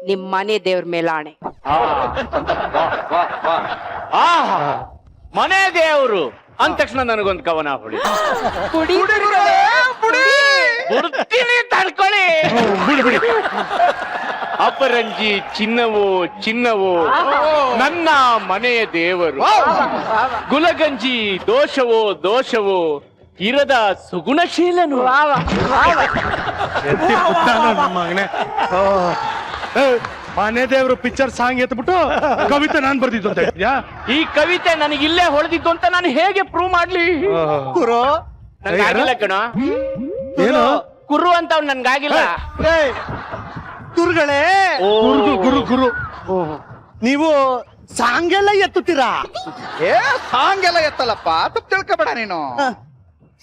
ನಿಮ್ ಮನೆ ದೇವ್ರ ಮೇಲಾಣೆ. ಮನೆ ದೇವರು ಅಂದ ತಕ್ಷಣ ನನಗೊಂದು ಕವನ ಹೊಡಿ. ಬಿಡ್ತೀನಿ, ತಡ್ಕೊಳ್ಳಿ. ಅಪರಂಜಿ ಚಿನ್ನವೋ ಚಿನ್ನವೋ ನನ್ನ ಮನೆಯ ದೇವರು, ಗುಲಗಂಜಿ ದೋಷವೋ ದೋಷವೋ ಇರದ ಸುಗುಣಶೀಲನು. ಮನೆ ದೇವ್ರು ಪಿಕ್ಚರ್ ಸಾಂಗ್ ಎತ್ಬಿಟ್ಟು ಕವಿತೆ ನಾನ್ ಬರ್ದಿದ್ದು ಅಂತ ಹೇಳ್ತಿದ್ಯಾ? ಈ ಕವಿತೆ ನನಗಿಲ್ಲೇ ಹೊಳೆದಿದ್ದು ಅಂತ ನಾನು ಹೇಗೆ ಪ್ರೂವ್ ಮಾಡ್ಲಿ? ಗುರು ನನ್ಗಾಗಿಲ್ಲ ಕಣ. ಏನು ಕುರು ಅಂತ ಅವ್ನು ನನ್ಗಾಗಿಲ್ಲ. ಗುರುಗಳೇ, ಗುರು ಗುರು ಗುರು ನೀವು ಸಾಂಗ್ ಎಲ್ಲ ಎತ್ತುತ್ತೀರಾ? ಸಾಂಗ್ ಎಲ್ಲ ಎತ್ತಲ್ಲಪ್ಪ, ತಪ್ಪು ತಿಳ್ಕೊಬೇಡ ನೀನು.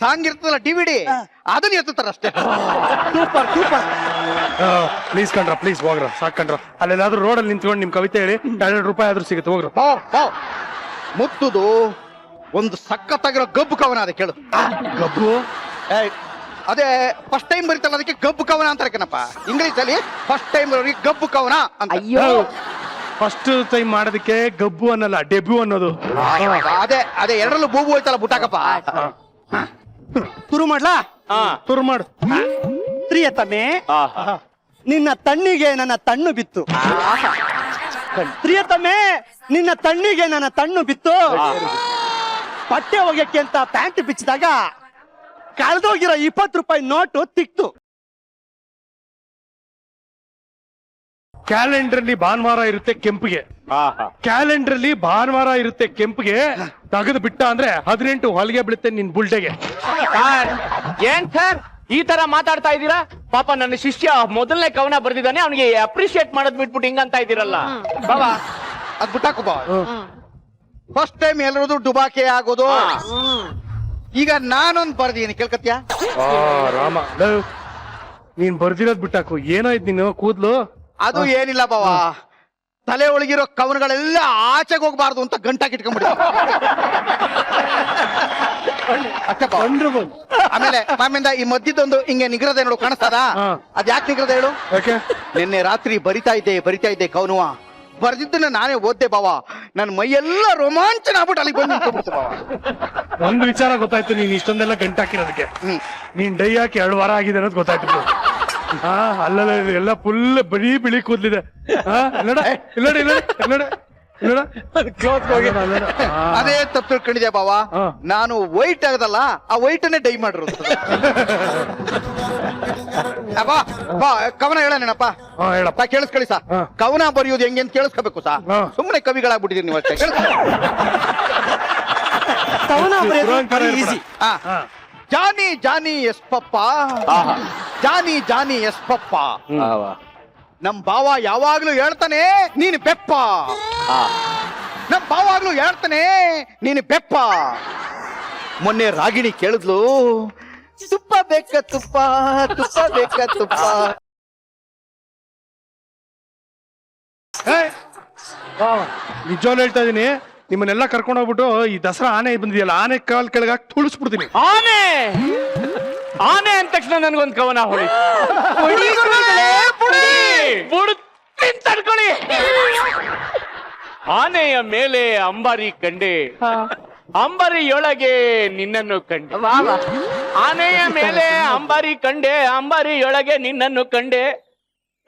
ಸಾಂಗ್ ಇರ್ತದಲ್ಲ DVD, ಅದನ್ನ ಎತ್ತುತ್ತಾರ ಅಷ್ಟೇ. Super super. ಪ್ಲೀಸ್ ಕಣ್ರ, ಪ್ಲೀಸ್ ಹೋಗ್ರ, ಸಾಕಂಡ್ರ. ಅಲ್ಲೆಲ್ಲಾದ್ರೂ ರೋಡಲ್ಲಿ ನಿಂತ್ಕೊಂಡು ನಿಮ್ ಕವಿತೆ ಹೇಳಿ 2 ರೂಪಾಯಿ ಆದ್ರೂ ಸಿಗುತ್ತೆ, ಹೋಗ್ರ. ಮುತ್ತುದು ಒಂದು ಸಖತ್ತಾಗಿರೋ ಗಬ್ಬು ಕವನ ಅದ, ಕೇಳು. ಗಬ್ಬು ಅದೇ ಫಸ್ಟ್ ಟೈಮ್ ಬರೀತಲ್ಲ, ಅದಕ್ಕೆ ಗಬ್ಬು ಕವನ ಅಂತಾರೆ ಕಣಪ್ಪ. ಇಂಗ್ಲಿಷ್ ಅಲ್ಲಿ ಫಸ್ಟ್ ಟೈಮ್ ಬರೋರಿಗೆ ಗಬ್ಬು ಕವನ ಅಂತ. ಅಯ್ಯೋ, ಫಸ್ಟ್ ಟೈಮ್ ಮಾಡೋದಕ್ಕೆ ಗಬ್ಬು ಅನ್ನಲ್ಲ, ಡೆಬ್ಯೂ ಅನ್ನೋದು. ಅದೇ ಅದೇ ಎರಡರಲ್ಲೂ ಬೂಬು ಹೋಯ್ತಲ್ಲ, ಬುಟ್ಟಾಕಪ್ಪ. ಶುರು ಮಾಡ್ಲಾ? ತುರು ಮಾಡು. ಪ್ರಿಯತಮೆ, ನಿನ್ನ ತಣ್ಣಿಗೆ ನನ್ನ ತಣ್ಣು ಬಿತ್ತು. ಪ್ರಿಯತಮೆ, ನಿನ್ನ ತಣ್ಣಿಗೆ ನನ್ನ ತಣ್ಣು ಬಿತ್ತು. ಬಟ್ಟೆ ಒಗೆಯಕ್ಕೆ ಅಂತ ಪ್ಯಾಂಟ್ ಬಿಚ್ಚಿದಾಗ ಕಳೆದೋಗಿರೋ 20 ರೂಪಾಯಿ ನೋಟು ತಿಕ್ತು. ಕ್ಯಾಲೆಂಡರ್ ಅಲ್ಲಿ ಭಾನುವಾರ ಇರುತ್ತೆ ಕೆಂಪಿಗೆ, ಕ್ಯಾಲೆಂಡರ್ ಅಲ್ಲಿ ಭಾನುವಾರ ಇರುತ್ತೆ ಕೆಂಪಿಗೆ, ತೆಗೆದು ಬಿಟ್ಟ ಅಂದ್ರೆ 18 ಹೊಲಿಗೆ ಬೀಳುತ್ತೆ ನಿನ್ ಬುಲ್ಡೆಗೆ. ಏನ್ ಸರ್ ಈ ತರ ಮಾತಾಡ್ತಾ ಇದ್ದೀರಾ? ಪಾಪ ನನ್ನ ಶಿಷ್ಯ ಮೊದಲನೇ ಕವನ ಬರ್ದಿದ್ದಾನೆ, ಅವನಿಗೆ ಅಪ್ರಿಶಿಯೇಟ್ ಮಾಡೋದ್ ಬಿಟ್ಬಿಟ್ಟು ಹಿಂಗಂತ ಇದ್ದೀರಲ್ಲ. ಬಾಬಾ ಅದ್ ಬುಟ್ಟಾಕು ಬಾ. ಫಸ್ಟ್ ಟೈಮ್ ಎಲ್ಲರದು ಡುಬಾಕೆ ಆಗೋದು. ಈಗ ನಾನೊಂದ್ ಬರ್ದೀನಿ, ಕೇಳ್ಕತ್ಯಾ? ರಾಮ, ನೀನ್ ಬರ್ದಿರೋದ್ ಬಿಟ್ಟಾಕು. ಏನೋ ಇದ್ ನೀನು ಕೂದ್ಲು. ಅದು ಏನಿಲ್ಲ ಬಾವಾ, ತಲೆ ಒಳಗಿರೋ ಕವನಗಳೆಲ್ಲ ಆಚೆಗೆ ಹೋಗ್ಬಾರ್ದು ಅಂತ ಗಂಟಾಕಿಟ್ಕೊಂಡ್ಬಿಡಿ. ಅಷ್ಟಪ್ಪ. ಆಮೇಲೆ ಆಮೇಲೆ ಈ ಮಧ್ಯದೊಂದು ಹಿಂಗೆ ನಿಗ್ರದೆ ನೋಡು, ಕಾಣಿಸ್ತದ? ಅದ್ ಯಾಕೆ ನಿಗ್ರದೆ ಹೇಳು? ನಿನ್ನೆ ರಾತ್ರಿ ಬರಿತಾ ಇದ್ದೆ ಕವನುವ. ಬರ್ದಿದ್ದನ್ನ ನಾನೇ ಓದ್ದೆ ಬಾವಾ, ನನ್ ಮೈಯೆಲ್ಲ ರೋಮಾಂಚನ ಆಗ್ಬಿಟ್ಟು ಅಲ್ಲಿಗೆ ಬಂದು ನಿಂತ್ಕೊಂಡ್ಬಿಡ್ತು ಬಾವಾ. ಒಂದು ವಿಚಾರ ಗೊತ್ತಾಯ್ತು, ನೀನ್ ಇಷ್ಟೊಂದೆಲ್ಲ ಗಂಟಾಕಿರೋದಕ್ಕೆ. ನೀನ್ ಡೈ ಹಾಕಿ 2 ವಾರ ಆಗಿದೆ ಅನ್ನೋದು ಗೊತ್ತಾಯ್ತು. ಅಲ್ಲ ಎಲ್ಲ ಫುಲ್ ಬರೀ ಬಿಳಿ ಕೂದ್ಲಿದೆ. ಅದೇ ತಪ್ಪು ತಿಳ್ಕೊಂಡಿದ್ಯಾ ಬಾವಾ? ನಾನು ವೈಟ್ ಆಗದಲ್ಲ, ಆ ವೈಟ್ ಅನ್ನೇ ಡೈ ಮಾಡಿರೋದು. ಬಾ ಕವನ ಹೇಳನೇನಪ್ಪ? ಹೇಳಪ್ಪ. ಕೇಳಿಸ್ಕೊಳ್ಳಿ ಸಾ. ಕವನ ಬರೆಯೋದು ಹೆಂಗೆ ಅಂತ ಕೇಳಿಸ್ಕೋಬೇಕು ಸಾ. ಸುಮ್ಮನೆ ಕವಿಗಳಾಗ್ಬಿಟ್ಟಿದೀರಿ ನೀವು ಅಷ್ಟೇ. ಕವನ ಬರೆಯೋದು ಈಸಿ. ಜಾನಿ ಜಾನಿ ಎಸ್ ಪಪ್ಪ, ಜಾನಿ ಜಾನಿ ಎಸ್ ಪಪ್ಪ. ನಮ್ ಬಾವ ಯಾವಾಗ್ಲೂ ಹೇಳ್ತಾನೆ ನೀನು ಬೆಪ್ಪ. ನಮ್ ಬಾವಾಗ್ಲೂ ಹೇಳ್ತಾನೆ ನೀನು ಬೆಪ್ಪ. ಮೊನ್ನೆ ರಾಗಿಣಿ ಕೇಳಿದ್ಲು, ತುಪ್ಪ ಬೇಕ ತುಪ್ಪ, ತುಪ್ಪ ಬೇಕ ತುಪ್ಪ. ನಿಜವಾಗ್ಲೂ ಹೇಳ್ತಾ ಇದೀನಿ, ನಿಮ್ಮನ್ನೆಲ್ಲ ಕರ್ಕೊಂಡು ಹೋಗ್ಬಿಟ್ಟು ಈ ದಸರಾ ಆನೆ ಬಂದಿದೆಯಲ್ಲ, ಆನೆ ಕಾಲ್ ಕೆಳಗೆ ತುಳಿಸ್ಬಿಡ್ತೀನಿ. ಆನೆ ಆನೆ ಅಂದ ತಕ್ಷಣ ನನ್ಗೊಂದು ಕವನ ಹೊಡಿ. ತಡ್ಕೊಳ್ಳಿ. ಆನೆಯ ಮೇಲೆ ಅಂಬಾರಿ ಕಂಡೆ, ಅಂಬಾರಿಯೊಳಗೆ ನಿನ್ನನ್ನು ಕಂಡೆ. ಆನೆಯ ಮೇಲೆ ಅಂಬಾರಿ ಕಂಡೆ, ಅಂಬಾರಿಯೊಳಗೆ ನಿನ್ನನ್ನು ಕಂಡೆ.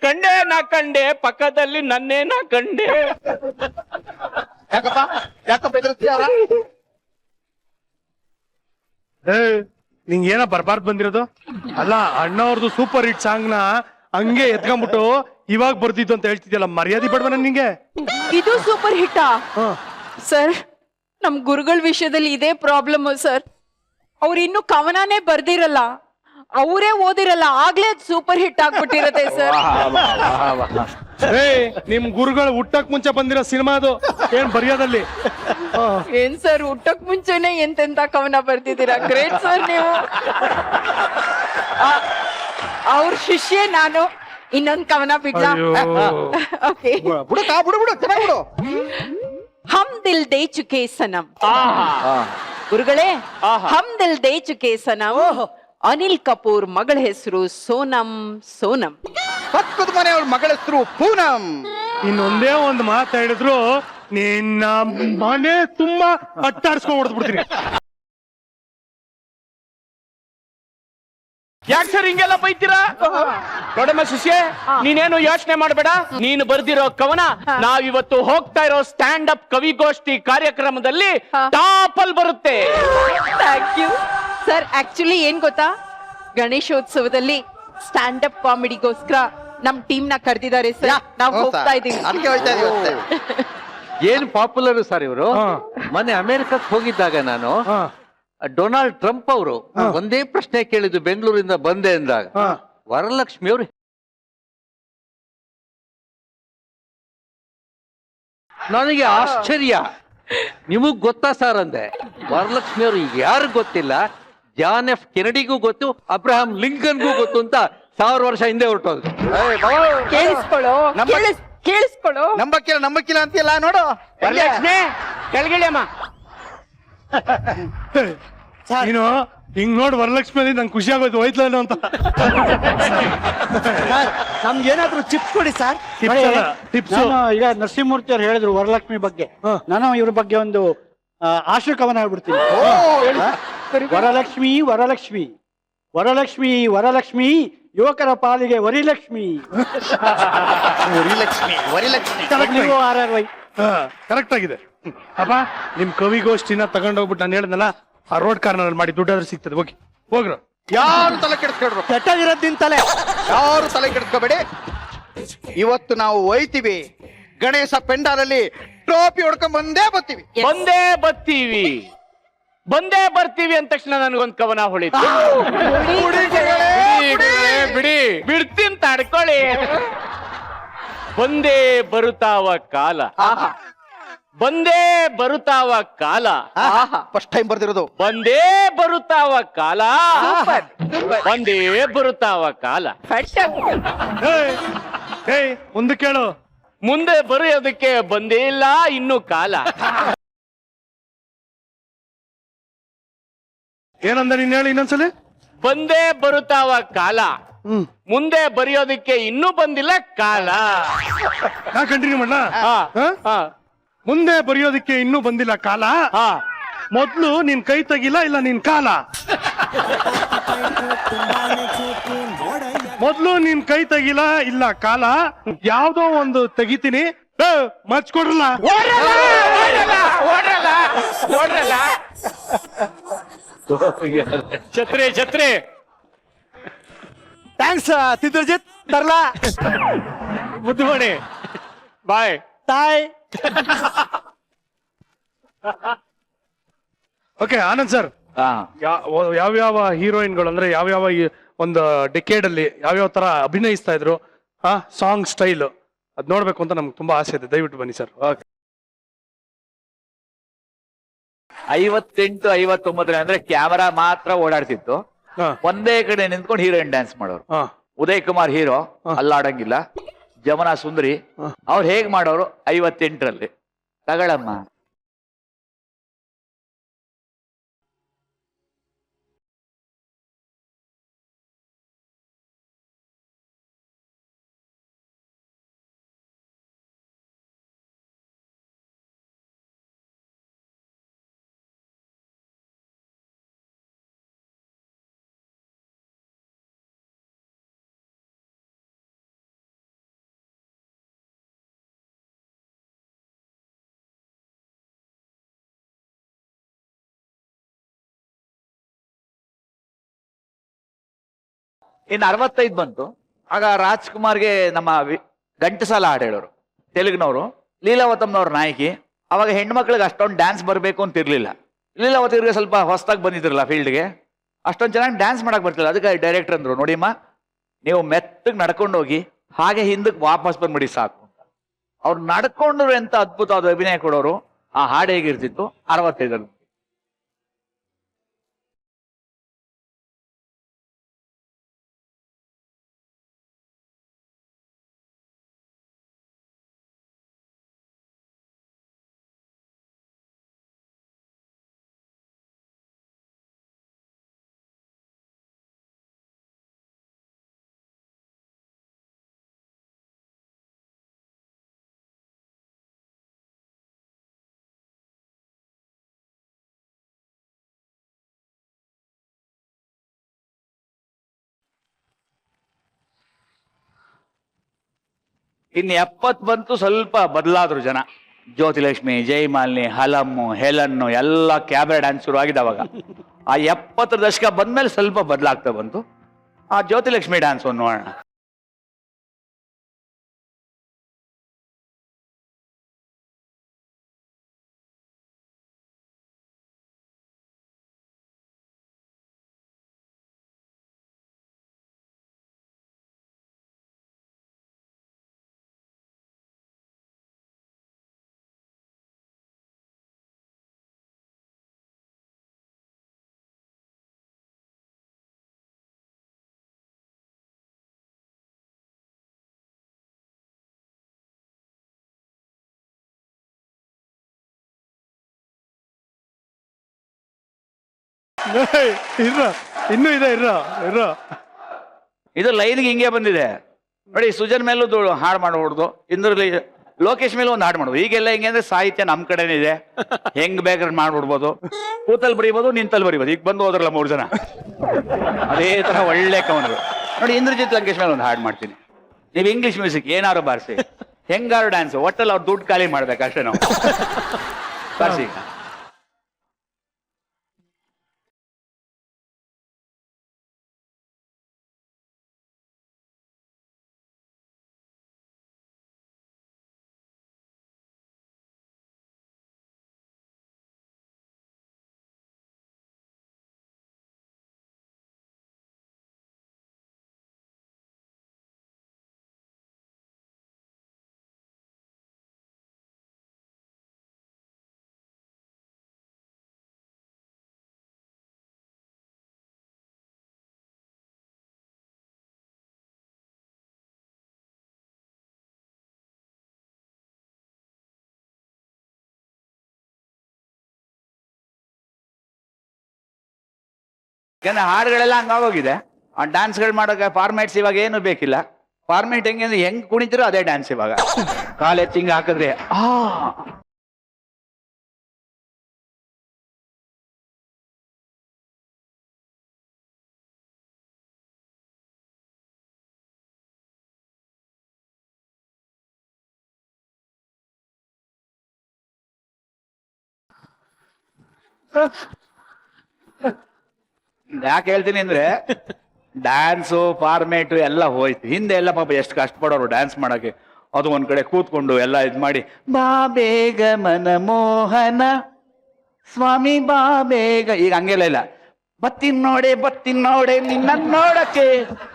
ಕಂಡೆ ನಾ ಕಂಡೆ, ಪಕ್ಕದಲ್ಲಿ ನನ್ನೇ ನಾ ಕಂಡೆ. ಯಾಕಪ್ಪ ಯಾಕಪ್ಪ ಎದುರಿಸ್ತೀಯಾರ? ನಿಂಗೆ ಏನ ಬರ್ಬಾರ್ದು ಬಂದಿರೋದು? ಅಲ್ಲ, ಅಣ್ಣವ್ರದ್ದು ಸೂಪರ್ ಹಿಟ್ ಸಾಂಗ್ ನ ಹಂಗೆ ಎತ್ಕೊಂಡ್ಬಿಟ್ಟು ಇವಾಗ ಬರ್ದಿದ್ದು ಅಂತ ಹೇಳ್ತಿದ್ಯಲ್ಲ, ಮರ್ಯಾದೆ ಬೇಡವನ ನಿಂಗೆ? ಇದು ಸೂಪರ್ ಹಿಟ್ಟಾ? ಸರ್, ನಮ್ ಗುರುಗಳ ವಿಷಯದಲ್ಲಿ ಇದೇ ಪ್ರಾಬ್ಲಮ್ ಸರ್. ಅವ್ರು ಇನ್ನು ಕವನನೇ ಬರ್ದಿರಲ್ಲ, ಅವರೇ ಓದಿರಲ್ಲ, ಆಗ್ಲೇ ಸೂಪರ್ ಹಿಟ್ ಆಗ್ಬಿಟ್ಟಿರತ್ತೆ ಸರ್. ನಿಮ್ ಗುರುಗಳು ಹುಟ್ಟಕ್ ಮುಂಚೆ ಬಂದಿರೋ ಸಿನಿಮಾ ಅದು, ಏನ್ ಬರೆಯೋದಲ್ಲಿ? ಏನ್ ಸರ್, ಹುಟ್ಟಕ್ ಮುಂಚೆನೆ ಎಂತೆಂತ ಕವನ ಬರ್ತಿದ್ದೀರಾ, ಗ್ರೇಟ್ ಸರ್ ನೀವು. ಅವ್ರ ಶಿಷ್ಯ ನಾನು. ಇನ್ನೊಂದ್ ಕವನ ಬಿಡ್ಲಾ? ಓಕೆ, ಬಿಡು ಚೆನ್ನಾಗಿ ಬಿಡು. ಹಮ್ ದಿಲ್ ದೇ ಚುಕೆ ಸನಂ. ಗುರುಗಳೇ, ಹಮ್ ದಿಲ್ ದೇ ಚುಕೆ ಸನಂ, ಅನಿಲ್ ಕಪೂರ್ ಮಗಳ ಹೆಸರು ಸೋನಂ ಸೋನಂ. ಪಕ್ಕದ ಮನೆಯವ್ರ ಮಗಳ ಹೆಸರು ಪೂನಂ. ಇನ್ನೊಂದೇ ಒಂದು ಮಾತು ಹೇಳಿದ್ರು ನಿನ್ನ ಮನೆ ತುಂಬಾ ಅಟ್ಟಾಡ್ಸ್ಕೊಂಡ್ ಹೊಡೆದ್ಬಿಡ್ತೀನಿ. ಯಾಕೆ ಸರ್ ಹಿಂಗೆಲ್ಲ ಬೈತೀರಾ? ನೋಡಮ್ಮ ಶಿಷ್ಯ, ನೀನೇನು ಯೋಚನೆ ಮಾಡಬೇಡ. ನೀನು ಬರ್ದಿರೋ ಕವನ ನಾವಿವತ್ತು ಹೋಗ್ತಾ ಇರೋ ಸ್ಟ್ಯಾಂಡ್ ಅಪ್ ಕವಿಗೋಷ್ಠಿ ಕಾರ್ಯಕ್ರಮದಲ್ಲಿ ಟಾಪ್ ಅಲ್ಲಿ ಬರುತ್ತೆ. Thank you sir. ಆಕ್ಚುಲಿ ಏನ್ ಗೊತ್ತಾ, ಗಣೇಶೋತ್ಸವದಲ್ಲಿ ಸ್ಟ್ಯಾಂಡ್ ಅಪ್ ಕಾಮಿಡಿಗೋಸ್ಕರ ನಮ್ ಟೀಮ್ ನ ಕರೆದಿದ್ದಾರೆ ಸರ್. ನಾವು ಹೋಗ್ತಾ ಇದೀವಿ. ಅದಕ್ಕೆ ಹೋಗ್ತಾ ಇದೀವಿ. ಏನ್ ಪಾಪ್ಯುಲರ್ ಸರ್ ಇವರು. ಮೊನ್ನೆ ಅಮೆರಿಕಕ್ಕೆ ಹೋಗಿದ್ದಾಗ ನಾನು ಡೊನಾಲ್ಡ್ ಟ್ರಂಪ್ ಅವರು ಒಂದೇ ಪ್ರಶ್ನೆ ಕೇಳಿದ್ದು ಬೆಂಗಳೂರಿಂದ ಬಂದೆ ಅಂದಾಗ, ವರಲಕ್ಷ್ಮಿ ಅವರು ನನಗೆ ಆಶ್ಚರ್ಯ, ನಿಮಗ್ ಗೊತ್ತಾ ಸರ್ ಅಂದೆ. ವರಲಕ್ಷ್ಮಿ ಅವರು ಯಾರು ಗೊತ್ತಿಲ್ಲ, ಜಾನ್ ಎಫ್ ಕೆನಡಿಗೂ ಗೊತ್ತು, ಅಬ್ರಹಾಂ ಲಿಂಕನ್ಗೂ ಗೊತ್ತು ಅಂತ 1000 ವರ್ಷ ಹಿಂದೆ ಹೊರಟೋದು. ಕೇಳಿಸ್ಕೊಳ್ಳೋ, ಕೇಳಿಸ್ಕೊಳ್ಳೋ. ನಂಬಕ್ಕಿಲ್ಲ ಅಂತೀಯಲ್ಲ ನೋಡು. ವರಲಕ್ಷ್ಮಿ ಕೆಳಗಿಳಿ ಅಮ್ಮ. ನೀನು ಹಿಂಗ್ ನೋಡಿ ವರಲಕ್ಷ್ಮಿ ನಂಗೆ ಖುಷಿ ಆಗೋಯ್ತು, ಹೋಯ್ತಲ್ಲ ಅಂತ. ನಮ್ಗೆ ಏನಾದ್ರು ಚಿಪ್ಸ್ ಕೊಡಿ ಸರ್. ಟಿಪ್ಸ್. ನಾನು ಈಗ ನರಸಿಂಹಮೂರ್ತಿ ಅವ್ರು ಹೇಳಿದ್ರು ವರಲಕ್ಷ್ಮಿ ಬಗ್ಗೆ, ನಾನು ಇವ್ರ ಬಗ್ಗೆ ಒಂದು ಆಶುಕವನ ಹೇಳ್ಬಿಡ್ತೀನಿ. ವರಲಕ್ಷ್ಮಿ ವರಲಕ್ಷ್ಮಿ ವರಲಕ್ಷ್ಮಿ ವರಲಕ್ಷ್ಮಿ ಯುವಕರ ಪಾಲಿಗೆ ವರಿಲಕ್ಷ್ಮಿ. ನೀವು RRY. ಕರೆಕ್ಟ್ ಆಗಿದೆ. ಅಪ್ಪ ನಿಮ್ ಕವಿಗೋಷ್ಠಿನ ತಗೊಂಡೋಗ್ಬಿಟ್ಟು ನಾನು ಹೇಳ್ದಲ್ಲ, ಆ ರೋಡ್ ಕಾರ್ನರ್ ಮಾಡಿ ದುಡ್ಡಾದ್ರೂ ಸಿಗ್ತದೆ. ಹೋಗಿ ಹೋಗ್ರು. ಯಾರು ತಲೆ ಕೆಡಿಸ್ಕೊಡ್ರು, ಕೆಟ್ಟದಿರೋದ್ ನಿಂತಲೆ. ಯಾರು ತಲೆ ಕೆಡಿಸ್ಕೋಬೇಡಿ. ಇವತ್ತು ನಾವು ಒಯ್ತೀವಿ ಗಣೇಶ ಪೆಂಡಾಲಲ್ಲಿ ಟ್ರೋಫಿ ಹೊಡ್ಕೊಂಡ್ ಬಂದೇ ಬರ್ತೀವಿ. ಬಂದೇ ಬರ್ತೀವಿ ಅಂದ ತಕ್ಷಣ ನನಗೊಂದು ಕವನ ಹೊಳಿತು. ಬಿಡಿ ಬಿಡ್ತೀನಿ ತಡ್ಕೊಳ್ಳಿ. ಬಂದೇ ಬರುತ್ತಾವ ಕಾಲ, ಬಂದೇ ಬರುತ್ತಾವ ಕಾಲ. ಫಸ್ಟ್ ಟೈಮ್ ಬರ್ದಿರೋದು. ಬಂದೇ ಬರುತ್ತಾವ ಕಾಲ, ಬಂದೇ ಬರುತ್ತಾವ ಕಾಲ. ಮುಂದೆ ಕೇಳು. ಮುಂದೆ ಬರೆಯೋದಕ್ಕೆ ಬಂದೇ ಇಲ್ಲ ಇನ್ನು ಕಾಲ. ಏನಂದ ನೀನ್ ಹೇಳಿ ಇನ್ನೊಂದ್ಸಲಿ. ಬಂದೇ ಬರುತ್ತಾವ ಕಾಲ, ಮುಂದೆ ಬರೆಯೋದಕ್ಕೆ ಇನ್ನೂ ಬಂದಿಲ್ಲ ಕಾಲ. ನಾ ಕಂಟಿನ್ಯೂ ಮಾಡ್ಲಾ? ಮುಂದೆ ಬರೆಯೋದಕ್ಕೆ ಇನ್ನೂ ಬಂದಿಲ್ಲ ಕಾಲ. ಮೊದ್ಲು ನಿನ್ ಕೈ ತೆಗಿಲ್ಲ ಇಲ್ಲ ನಿನ್ ಕಾಲ. ಮೊದ್ಲು ನಿನ್ ಕೈ ತೆಗಿಲ್ಲ ಇಲ್ಲ ಕಾಲ. ಯಾವ್ದೋ ಒಂದು ತೆಗಿತೀನಿ, ಮರ್ಚ್ಕೊಡ್ರಲ್ಲ. ಛತ್ರಿ ಛತ್ರಿ. ಥ್ಯಾಂಕ್ಸ್ ತಿದ್ರಜಿತ್. ತರ್ಲಾ ಬುದ್ಧಿಮಣಿ ಬಾಯ್ ತಾಯ್. ಓಕೆ ಆನಂದ್ ಸರ್, ಯಾವ್ಯಾವ ಹೀರೋಯಿನ್ಗಳು ಅಂದ್ರೆ ಯಾವ್ಯಾವ ಒಂದು ಡೆಕೇಡ್ ಅಲ್ಲಿ ಯಾವ್ಯಾವ ತರ ಅಭಿನಯಿಸ್ತಾ ಇದ್ರು, ಸಾಂಗ್ ಸ್ಟೈಲ್ ಅದ್ ನೋಡ್ಬೇಕು ಅಂತ ನಮ್ಗೆ ತುಂಬಾ ಆಸೆ ಇದೆ. ದಯವಿಟ್ಟು ಬನ್ನಿ ಸರ್. 58, 59 ಅಂದ್ರೆ ಕ್ಯಾಮರಾ ಮಾತ್ರ ಓಡಾಡ್ತಿತ್ತು. ಒಂದೇ ಕಡೆ ನಿಂತ್ಕೊಂಡು ಹೀರೋಯಿನ್ ಡ್ಯಾನ್ಸ್ ಮಾಡೋರು. ಉದಯ್ ಕುಮಾರ್ ಹೀರೋ, ಅಲ್ಲಾಡಂಗಿಲ್ಲ. ಜಮುನಾ ಸುಂದರಿ ಅವ್ರು ಹೇಗ್ ಮಾಡೋರು 58ರಲ್ಲಿ. ತಗಳಮ್ಮ. ಇನ್ನು 65 ಬಂತು. ಆಗ ರಾಜ್ಕುಮಾರ್ಗೆ ನಮ್ಮ ಘಂಟಸಾಲ ಹಾಡು ಹೇಳೋರು ತೆಲುಗಿನವರು. ಲೀಲಾವತಮ್ನವ್ರ ನಾಯಕಿ. ಅವಾಗ ಹೆಣ್ಮಕ್ಳಿಗೆ ಅಷ್ಟೊಂದು ಡ್ಯಾನ್ಸ್ ಬರಬೇಕು ಅಂತ ಇರ್ಲಿಲ್ಲ. ಲೀಲಾವತಿಗೆ ಸ್ವಲ್ಪ ಹೊಸದಾಗಿ ಬಂದಿದ್ರಲ್ಲ ಫೀಲ್ಡ್ಗೆ, ಅಷ್ಟೊಂದು ಚೆನ್ನಾಗಿ ಡ್ಯಾನ್ಸ್ ಮಾಡಕ್ ಬರ್ತಿಲ್ಲ. ಅದಕ್ಕೆ ಡೈರೆಕ್ಟರ್ ಅಂದ್ರು, ನೋಡಿಮ್ಮ ನೀವು ಮೆತ್ತಗೆ ನಡ್ಕೊಂಡು ಹೋಗಿ ಹಾಗೆ ಹಿಂದಕ್ಕೆ ವಾಪಸ್ ಬಂದ್ಬಿಡಿ ಸಾಕು ಅಂತ. ಅವ್ರು ನಡ್ಕೊಂಡ್ರು ಎಂತ ಅದ್ಭುತವಾದ ಅಭಿನಯ ಕೊಡೋರು. ಆ ಹಾಡು ಹೇಗಿರ್ತಿತ್ತು 65. ಇನ್ನು 70 ಬಂತು ಸ್ವಲ್ಪ ಬದಲಾದ್ರು ಜನ. ಜ್ಯೋತಿಲಕ್ಷ್ಮಿ, ಜಯಮಾಲಿನಿ, ಹಲಮ್ಮು, ಹೆಲನ್ನು ಎಲ್ಲ ಕ್ಯಾಬರೆ ಡ್ಯಾನ್ಸ್ ಶುರು ಆಗಿದೆ ಅವಾಗ. ಆ 70 ದಶಕ ಬಂದ್ಮೇಲೆ ಸ್ವಲ್ಪ ಬದಲಾಗ್ತಾ ಬಂತು. ಆ ಜ್ಯೋತಿಲಕ್ಷ್ಮಿ ಡ್ಯಾನ್ಸ್ ಒಂದು ನೋಡೋಣ. ಇನ್ನೂ ಇದೆ ಇರ್ರ. ಇದು ಲೈನ್ಗೆ ಹಿಂಗೆ ಬಂದಿದೆ ನೋಡಿ. ಸುಜನ್ ಮೇಲೂ ಹಾಡು ಮಾಡ್ಬಿಡ್ದು, ಇಂದ್ರಲ್ಲಿ ಲೋಕೇಶ್ ಮೇಲೂ ಒಂದು ಹಾಡು ಮಾಡ್ಬೋದು. ಈಗೆಲ್ಲ ಹಿಂಗೆ ಅಂದ್ರೆ ಸಾಹಿತ್ಯ ನಮ್ ಕಡೆನೇ ಇದೆ, ಹೆಂಗ್ ಬೇಕಾದ್ರೆ ಮಾಡ್ಬಿಡ್ಬೋದು. ಕೂತಲ್ ಬರೀಬೋದು, ನಿಂತಲ್ಲಿ ಬರೀಬೋದು. ಈಗ ಬಂದು ಹೋದ್ರಲ್ಲ 3 ಜನ, ಅದೇ ತರ ಒಳ್ಳೆ ಕವನಗಳು ನೋಡಿ. ಇಂದ್ರಜಿತ್ ಲಂಕೇಶ್ ಮೇಲೆ ಒಂದು ಹಾಡು ಮಾಡ್ತೀನಿ. ನೀವು ಇಂಗ್ಲಿಷ್ ಮ್ಯೂಸಿಕ್ ಏನಾರು ಬಾರಿಸಿ, ಹೆಂಗಾರು ಡ್ಯಾನ್ಸ್, ಒಟ್ಟಲ್ಲಿ ಅವ್ರು ದುಡ್ಡು ಖಾಲಿ ಮಾಡ್ಬೇಕು ಅಷ್ಟೇ ನಾವು. ಬಾರಿಸಿ. ಯಾಕಂದ್ರೆ ಹಾಡುಗಳೆಲ್ಲ ಹಂಗಾಗೋಗಿದೆ. ಆ ಡ್ಯಾನ್ಸ್ಗಳು ಮಾಡೋಕೆ ಫಾರ್ಮ್ಯಾಟ್ಸ್ ಇವಾಗ ಏನು ಬೇಕಿಲ್ಲ. ಫಾರ್ಮ್ಯಾಟ್ ಹೆಂಗೆ ಅಂದ್ರೆ ಹೆಂಗ್ ಕುಣಿತಿರೋ ಅದೇ ಡ್ಯಾನ್ಸ್ ಇವಾಗ. ಕಾಲೆತ್ತಿ ಹಿಂಗ್ ಹಾಕಿದ್ರೆ ಯಾಕೆ ಹೇಳ್ತೀನಿ ಅಂದ್ರೆ ಡ್ಯಾನ್ಸು ಫಾರ್ಮೇಟು ಎಲ್ಲ ಹೋಯ್ತು. ಹಿಂದೆ ಎಲ್ಲ ಪಾಪ ಎಷ್ಟು ಕಷ್ಟಪಡೋರು ಡ್ಯಾನ್ಸ್ ಮಾಡಕ್ಕೆ. ಅದು ಒಂದ್ ಕಡೆ ಕೂತ್ಕೊಂಡು ಎಲ್ಲ ಇದ್ ಮಾಡಿ, ಬಾ ಬೇಗ ಮನಮೋಹನ ಸ್ವಾಮಿ ಬಾ ಬೇಗ. ಈಗ ಹಂಗೆಲ್ಲ ಇಲ್ಲ, ಬತ್ತಿನ್ ನೋಡೆ ನಿನ್ನ ನೋಡಕ್ಕೆ